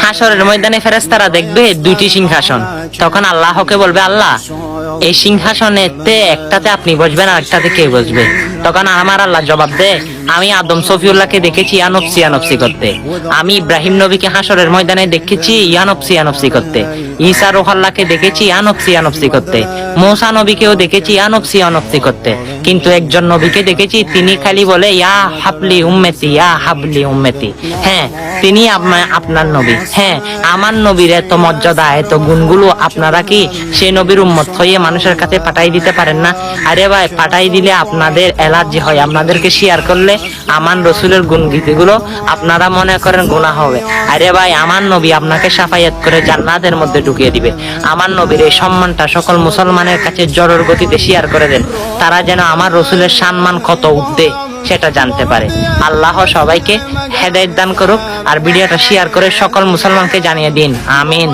হাসরের ময়দানে ফেরেশতারা দেখবে দুইটি সিংহাসন। তখন আল্লাহকে বলবে, আল্লাহ এই সিংহাসনেতে একটাতে আপনি বসবেন আর একটাতে কে বসবে? তখন আমার আল্লাহ জবাব দেয়, আমি আদম সফিউল্লাহকে দেখেছি ইয়ানফসি ইয়ানফসি করতে, আমি ইব্রাহিম নবীকে হাসরের ময়দানে দেখেছি ইয়ানফসি ইয়ানফসি করতে, ঈসা রুহুল্লাহকে দেখেছি ইয়ানফসি ইয়ানফসি করতে, মূসা নবীকেও দেখেছি ইয়ানফসি ইয়ানফসি করতে, কিন্তু একজন নবীকে দেখেছি তিনি খালি বলে ইয়া হাবলি উম্মতি ইয়া হাবলি উম্মতি। হ্যাঁ, তিনি আপনার নবী। হ্যাঁ, আমার নবীর এত মর্যাদা এত গুণগুলো আপনারা কি সেই নবীর উম্মত হয়ে মানুষের কাছে পাঠাই দিতে পারেন না? আরে ভাই, পাঠাই দিলে আপনাদের অ্যালার্জি হয়, আপনাদেরকে শেয়ার করলে আমার রসুলের গুণ গীতিগুলো আপনারা মনে করেন গুনাহ হবে। আরে ভাই, আমার নবী আপনাকে সাফায়াত করে জান্নাতের মধ্যে ঢুকিয়ে দিবে। আমার নবীর এই সম্মানটা সকল মুসলমানের কাছে জোরের গতিতে শেয়ার করে দেন, তারা যেন আমার রসুলের সম্মান কত উঠবে সেটা জানতে পারে। আল্লাহ সবাইকে হেদায়েত দান করুক, আর ভিডিওটা শেয়ার করে সকল মুসলমানকে জানিয়ে দিন। আমিন।